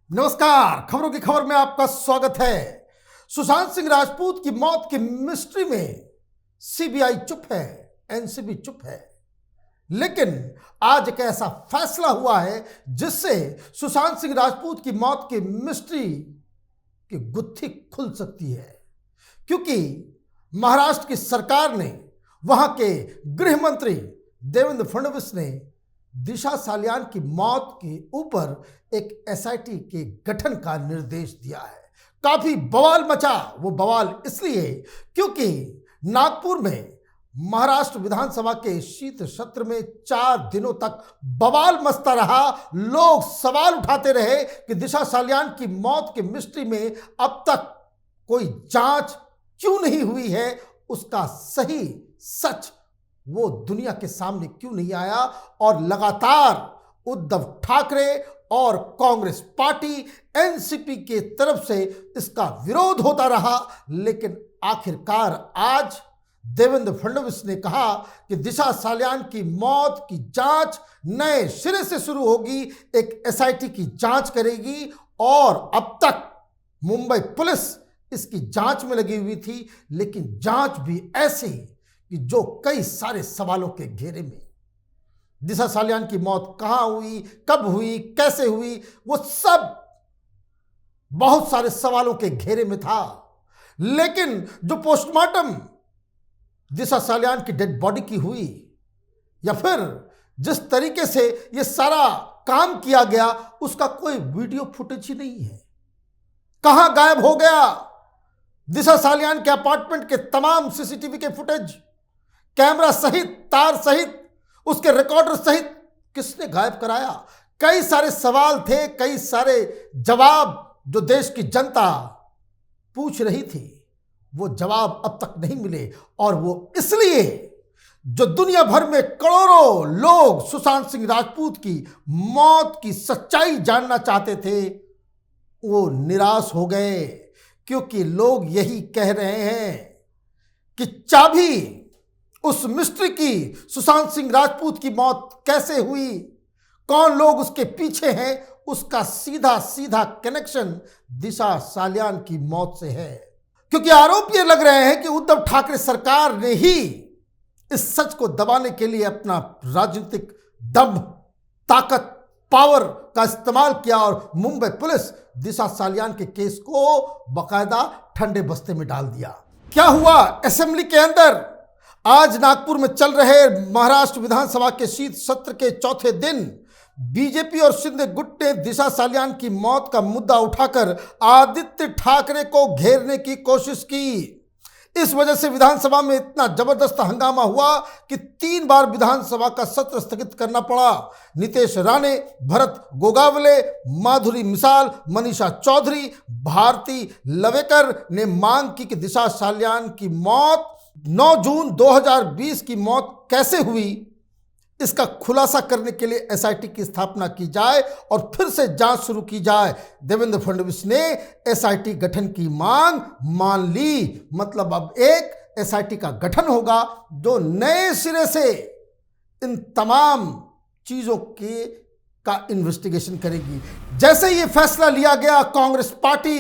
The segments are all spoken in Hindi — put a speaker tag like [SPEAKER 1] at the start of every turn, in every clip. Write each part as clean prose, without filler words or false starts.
[SPEAKER 1] नमस्कार, खबरों की खबर में आपका स्वागत है। सुशांत सिंह राजपूत की मौत की मिस्ट्री में सीबीआई चुप है, एनसीबी चुप है, लेकिन आज एक ऐसा फैसला हुआ है जिससे सुशांत सिंह राजपूत की मौत की मिस्ट्री की गुत्थी खुल सकती है, क्योंकि महाराष्ट्र की सरकार ने, वहां के गृह मंत्री देवेंद्र फडणवीस ने दिशा सालियान की मौत के ऊपर एक एसआईटी के गठन का निर्देश दिया है। काफी बवाल मचा। वो बवाल इसलिए क्योंकि नागपुर में महाराष्ट्र विधानसभा के शीत सत्र में 4 दिनों तक बवाल मचता रहा। लोग सवाल उठाते रहे कि दिशा सालियान की मौत के मिस्ट्री में अब तक कोई जांच क्यों नहीं हुई है, उसका सही सच वो दुनिया के सामने क्यों नहीं आया। और लगातार उद्धव ठाकरे और कांग्रेस पार्टी एनसीपी के तरफ से इसका विरोध होता रहा, लेकिन आखिरकार आज देवेंद्र फडणवीस ने कहा कि दिशा सालियान की मौत की जांच नए सिरे से शुरू होगी, एक एसआईटी की जांच करेगी। और अब तक मुंबई पुलिस इसकी जांच में लगी हुई थी, लेकिन जांच भी ऐसी कि जो कई सारे सवालों के घेरे में। दिशा सालियान की मौत कहां हुई, कब हुई, कैसे हुई, वो सब बहुत सारे सवालों के घेरे में था। लेकिन जो पोस्टमार्टम दिशा सालियान की डेड बॉडी की हुई, या फिर जिस तरीके से ये सारा काम किया गया, उसका कोई वीडियो फुटेज ही नहीं है। कहां गायब हो गया दिशा सालियान के अपार्टमेंट के तमाम सीसीटीवी के फुटेज, कैमरा सहित, तार सहित, उसके रिकॉर्डर सहित किसने गायब कराया? कई सारे सवाल थे, कई सारे जवाब जो देश की जनता पूछ रही थी, वो जवाब अब तक नहीं मिले। और वो इसलिए जो दुनिया भर में करोड़ों लोग सुशांत सिंह राजपूत की मौत की सच्चाई जानना चाहते थे, वो निराश हो गए, क्योंकि लोग यही कह रहे हैं कि चाबी उस मिस्ट्री की, सुशांत सिंह राजपूत की मौत कैसे हुई, कौन लोग उसके पीछे हैं, उसका सीधा सीधा कनेक्शन दिशा सालियान की मौत से है। क्योंकि आरोप ये लग रहे हैं कि उद्धव ठाकरे सरकार ने ही इस सच को दबाने के लिए अपना राजनीतिक दम, ताकत, पावर का इस्तेमाल किया और मुंबई पुलिस दिशा सालियान के केस को बाकायदा ठंडे बस्ते में डाल दिया। क्या हुआ असेंबली के अंदर? आज नागपुर में चल रहे महाराष्ट्र विधानसभा के शीत सत्र के चौथे दिन बीजेपी और शिंदे गुट ने दिशा सालियान की मौत का मुद्दा उठाकर आदित्य ठाकरे को घेरने की कोशिश की। इस वजह से विधानसभा में इतना जबरदस्त हंगामा हुआ कि 3 बार विधानसभा का सत्र स्थगित करना पड़ा। नितेश राणे, भरत गोगावले, माधुरी मिसाल, मनीषा चौधरी, भारती लवेकर ने मांग की कि दिशा सालियान की मौत 9 जून 2020 की मौत कैसे हुई, इसका खुलासा करने के लिए एसआईटी की स्थापना की जाए और फिर से जांच शुरू की जाए। देवेंद्र फडणवीस ने एसआईटी गठन की मांग मान ली। मतलब अब एक एसआईटी का गठन होगा जो नए सिरे से इन तमाम चीजों का इन्वेस्टिगेशन करेगी। जैसे ये फैसला लिया गया, कांग्रेस पार्टी,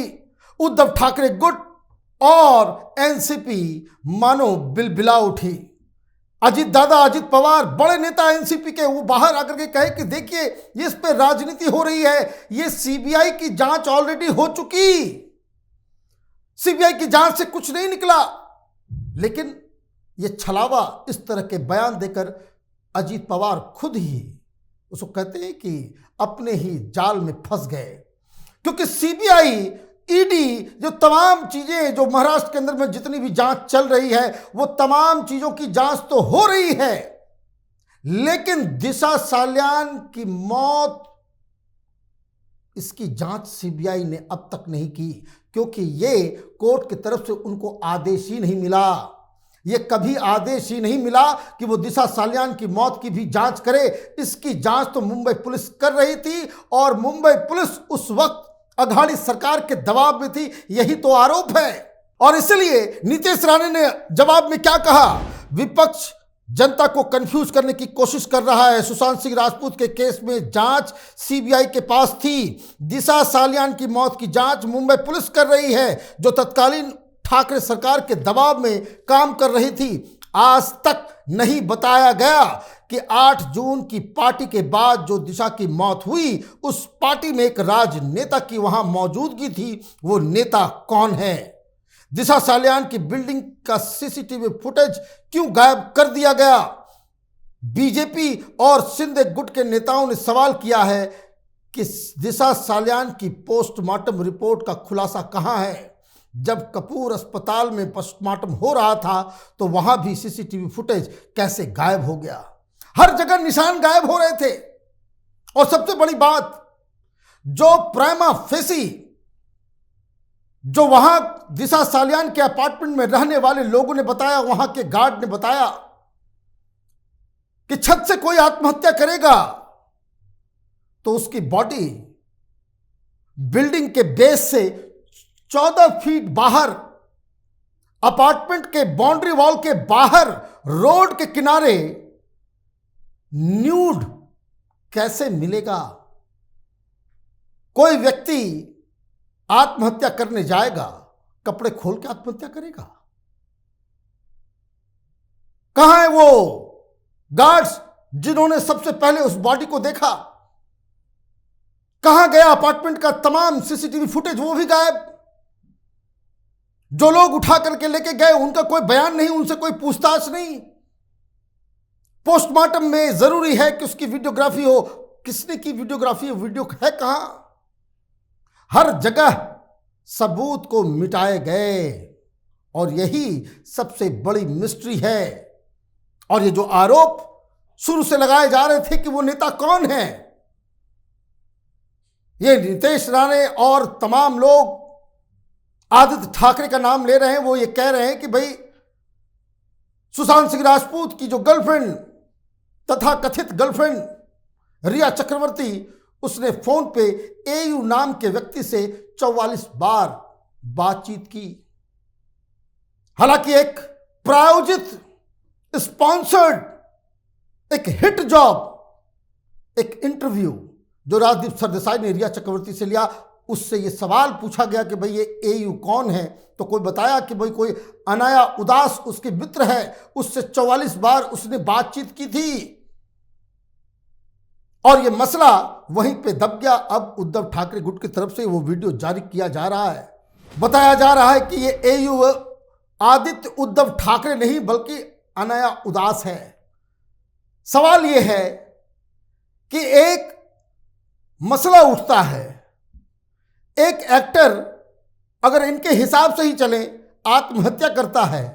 [SPEAKER 1] उद्धव ठाकरे गुट और एनसीपी मानो बिलबिला उठी। अजीत दादा, अजीत पवार, बड़े नेता एनसीपी के, वो बाहर आकर के कहे कि देखिए ये इस पे राजनीति हो रही है, ये सीबीआई की जांच ऑलरेडी हो चुकी, सीबीआई की जांच से कुछ नहीं निकला। लेकिन ये छलावा, इस तरह के बयान देकर अजीत पवार खुद ही उसको कहते हैं कि अपने ही जाल में फंस गए। क्योंकि सीबीआई, ईडी, जो तमाम चीजें जो महाराष्ट्र के अंदर में जितनी भी जांच चल रही है, वो तमाम चीजों की जांच तो हो रही है, लेकिन दिशा सालियान की मौत, इसकी जांच सीबीआई ने अब तक नहीं की, क्योंकि ये कोर्ट की तरफ से उनको आदेश ही नहीं मिला। ये कभी आदेश ही नहीं मिला कि वो दिशा सालियान की मौत की भी जांच करे। इसकी जांच तो मुंबई पुलिस कर रही थी, और मुंबई पुलिस उस वक्त अघाड़ी सरकार के दबाव में थी, यही तो आरोप है। और इसलिए नीतीश राणे ने जवाब में क्या कहा? विपक्ष जनता को कंफ्यूज करने की कोशिश कर रहा है। सुशांत सिंह राजपूत के केस में जांच सीबीआई के पास थी। दिशा सालियान की मौत की जांच मुंबई पुलिस कर रही है, जो तत्कालीन ठाकरे सरकार के दबाव में काम कर रही थी। आज तक नहीं बताया गया कि 8 जून की पार्टी के बाद जो दिशा की मौत हुई, उस पार्टी में एक राजनेता की वहां मौजूदगी थी। वो नेता कौन है? दिशा सालियान की बिल्डिंग का सीसीटीवी फुटेज क्यों गायब कर दिया गया? बीजेपी और शिंदे गुट के नेताओं ने सवाल किया है कि दिशा सालियान की पोस्टमार्टम रिपोर्ट का खुलासा कहां है? जब कपूर अस्पताल में पोस्टमार्टम हो रहा था तो वहां भी सीसीटीवी फुटेज कैसे गायब हो गया? हर जगह निशान गायब हो रहे थे। और सबसे बड़ी बात, जो प्राइमा फेसी, जो वहां दिशा सालियान के अपार्टमेंट में रहने वाले लोगों ने बताया, वहां के गार्ड ने बताया कि छत से कोई आत्महत्या करेगा तो उसकी बॉडी बिल्डिंग के बेस से 14 फीट बाहर, अपार्टमेंट के बाउंड्री वॉल के बाहर, रोड के किनारे न्यूड कैसे मिलेगा? कोई व्यक्ति आत्महत्या करने जाएगा, कपड़े खोल के आत्महत्या करेगा? कहां है वो गार्ड्स जिन्होंने सबसे पहले उस बॉडी को देखा? कहां गया अपार्टमेंट का तमाम सीसीटीवी फुटेज? वो भी गायब। जो लोग उठा करके लेके गए उनका कोई बयान नहीं, उनसे कोई पूछताछ नहीं। पोस्टमार्टम में जरूरी है कि उसकी वीडियोग्राफी हो। किसने की वीडियोग्राफी? वीडियो है कहां? हर जगह सबूत को मिटाए गए और यही सबसे बड़ी मिस्ट्री है। और ये जो आरोप शुरू से लगाए जा रहे थे कि वो नेता कौन है, ये नीतीश राणे और तमाम लोग आदित्य ठाकरे का नाम ले रहे हैं। वो ये कह रहे हैं कि भाई सुशांत सिंह राजपूत की जो गर्लफ्रेंड, तथा कथित गर्लफ्रेंड रिया चक्रवर्ती, उसने फोन पे एयू नाम के व्यक्ति से 44 बार बातचीत की। हालांकि एक प्रायोजित, स्पॉन्सर्ड, एक हिट जॉब, एक इंटरव्यू जो राजदीप सरदेसाई ने रिया चक्रवर्ती से लिया, उससे ये सवाल पूछा गया कि भाई ये एयू कौन है, तो कोई बताया कि भाई कोई अनाया उदास उसके मित्र है, उससे 44 बार उसने बातचीत की थी। और ये मसला वहीं पे दब गया। अब उद्धव ठाकरे गुट की तरफ से वो वीडियो जारी किया जा रहा है। बताया जा रहा है कि ये एयू आदित्य उद्धव ठाकरे नहीं बल्कि अनाया उदास है। सवाल ये है कि एक मसला उठता है, एक एक्टर अगर इनके हिसाब से ही चले आत्महत्या करता है,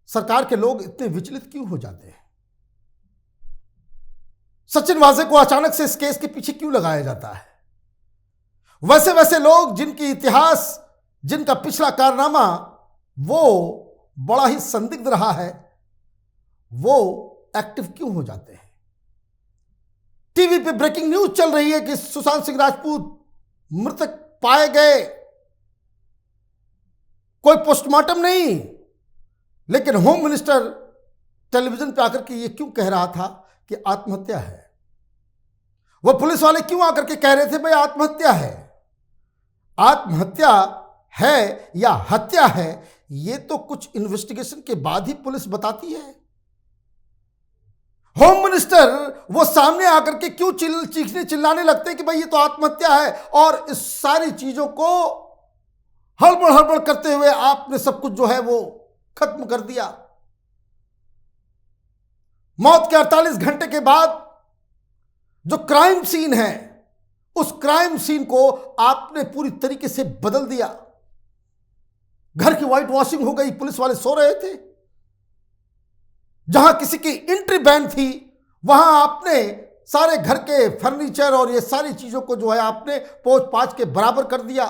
[SPEAKER 1] सरकार के लोग इतने विचलित क्यों हो जाते हैं? सचिन वाजे को अचानक से इस केस के पीछे क्यों लगाया जाता है? वैसे वैसे लोग जिनकी इतिहास, जिनका पिछला कारनामा वो बड़ा ही संदिग्ध रहा है, वो एक्टिव क्यों हो जाते हैं? टीवी पे ब्रेकिंग न्यूज चल रही है कि सुशांत सिंह राजपूत मृतक पाए गए, कोई पोस्टमार्टम नहीं, लेकिन होम मिनिस्टर टेलीविजन पे आकर के ये क्यों कह रहा था कि आत्महत्या है? वो पुलिस वाले क्यों आकर के कह रहे थे भाई आत्महत्या है? आत्महत्या है या हत्या है, ये तो कुछ इन्वेस्टिगेशन के बाद ही पुलिस बताती है। होम मिनिस्टर वो सामने आकर के क्यों चीखने चिल्लाने लगते हैं कि भाई ये तो आत्महत्या है, और इस सारी चीजों को हड़बड़ हड़बड़ करते हुए आपने सब कुछ जो है वो खत्म कर दिया। मौत के 48 घंटे के बाद जो क्राइम सीन है, उस क्राइम सीन को आपने पूरी तरीके से बदल दिया। घर की व्हाइट वॉशिंग हो गई, पुलिस वाले सो रहे थे। जहां किसी की एंट्री बैन थी, वहां आपने सारे घर के फर्नीचर और ये सारी चीजों को जो है आपने पोंछ पाछ के बराबर कर दिया।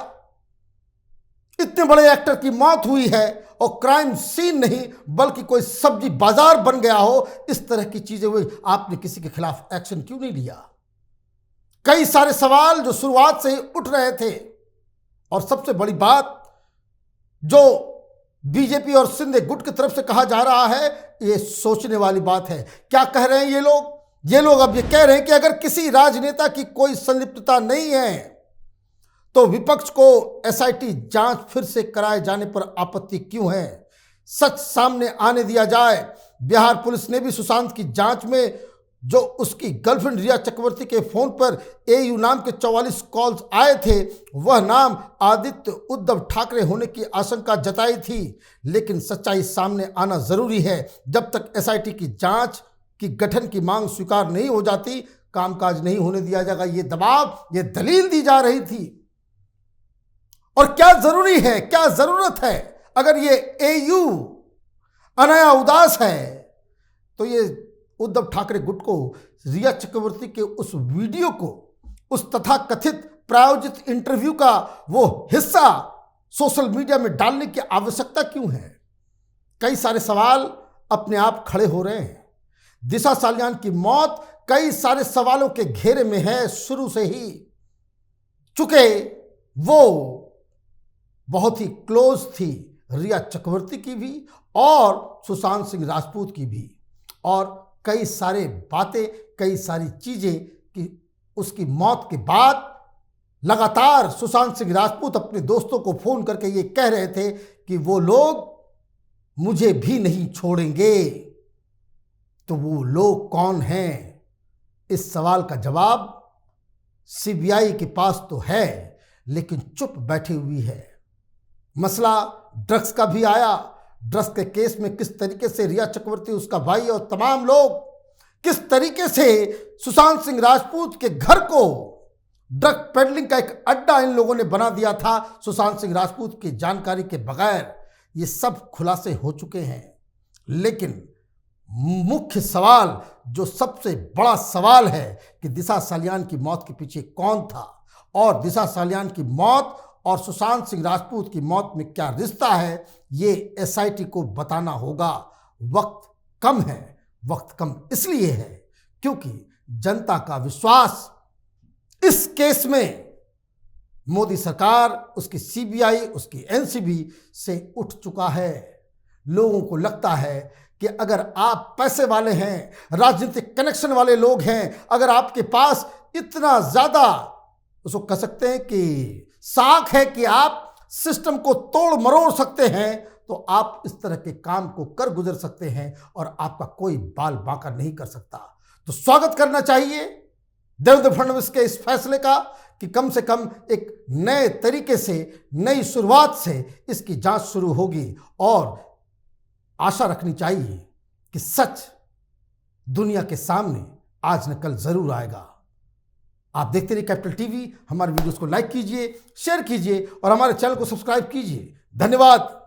[SPEAKER 1] इतने बड़े एक्टर की मौत हुई है और क्राइम सीन नहीं बल्कि कोई सब्जी बाजार बन गया हो, इस तरह की चीजें हुई, आपने किसी के खिलाफ एक्शन क्यों नहीं लिया? कई सारे सवाल जो शुरुआत से ही उठ रहे थे। और सबसे बड़ी बात, जो बीजेपी और शिंदे गुट की तरफ से कहा जा रहा है, ये सोचने वाली बात है। क्या कह रहे हैं ये लोग अब ये कह रहे हैं कि अगर किसी राजनेता की कोई संलिप्तता नहीं है तो विपक्ष को एसआईटी जांच फिर से कराए जाने पर आपत्ति क्यों है। सच सामने आने दिया जाए। बिहार पुलिस ने भी सुशांत की जांच में जो उसकी गर्लफ्रेंड रिया चक्रवर्ती के फोन पर एयू नाम के 44 कॉल्स आए थे, वह नाम आदित्य उद्धव ठाकरे होने की आशंका जताई थी। लेकिन सच्चाई सामने आना जरूरी है। जब तक एसआईटी की जांच की गठन की मांग स्वीकार नहीं हो जाती, कामकाज नहीं होने दिया जाएगा। ये दबाव, ये दलील दी जा रही थी। और क्या जरूरी है, क्या जरूरत है, अगर ये एयू अनाया उदास है तो ये उद्धव ठाकरे गुट को रिया चक्रवर्ती के उस वीडियो को, उस तथाकथित प्रायोजित इंटरव्यू का वो हिस्सा सोशल मीडिया में डालने की आवश्यकता क्यों है। कई सारे सवाल अपने आप खड़े हो रहे हैं। दिशा सालियान की मौत कई सारे सवालों के घेरे में है शुरू से ही, चूंकि वो बहुत ही क्लोज थी रिया चक्रवर्ती की भी और सुशांत सिंह राजपूत की भी। और कई सारे बातें, कई सारी चीजें कि उसकी मौत के बाद लगातार सुशांत सिंह राजपूत अपने दोस्तों को फोन करके ये कह रहे थे कि वो लोग मुझे भी नहीं छोड़ेंगे। तो वो लोग कौन हैं? इस सवाल का जवाब सीबीआई के पास तो है, लेकिन चुप बैठी हुई है। मसला ड्रग्स का भी आया। ड्रग्स के केस में किस तरीके से रिया चक्रवर्ती, उसका भाई और तमाम लोग किस तरीके से सुशांत सिंह राजपूत के घर को ड्रग पेडलिंग का एक अड्डा इन लोगों ने बना दिया था सुशांत सिंह राजपूत की जानकारी के बगैर, ये सब खुलासे हो चुके हैं। लेकिन मुख्य सवाल, जो सबसे बड़ा सवाल है कि दिशा सालियान की मौत के पीछे कौन था और दिशा सालियान की मौत और सुशांत सिंह राजपूत की मौत में क्या रिश्ता है, ये एसआईटी को बताना होगा। वक्त कम है। वक्त कम इसलिए है क्योंकि जनता का विश्वास इस केस में मोदी सरकार, उसकी सीबीआई, उसकी एनसीबी से उठ चुका है। लोगों को लगता है कि अगर आप पैसे वाले हैं, राजनीतिक कनेक्शन वाले लोग हैं, अगर आपके पास इतना ज्यादा, उसको कह सकते हैं कि साख है कि आप सिस्टम को तोड़ मरोड़ सकते हैं, तो आप इस तरह के काम को कर गुजर सकते हैं और आपका कोई बाल बांका नहीं कर सकता। तो स्वागत करना चाहिए देवेंद्र फडणवीस के इस फैसले का कि कम से कम एक नए तरीके से, नई शुरुआत से इसकी जांच शुरू होगी और आशा रखनी चाहिए कि सच दुनिया के सामने आज न कल जरूर आएगा। आप देखते रहिए कैपिटल टीवी। हमारे वीडियोस को लाइक कीजिए, शेयर कीजिए और हमारे चैनल को सब्सक्राइब कीजिए। धन्यवाद।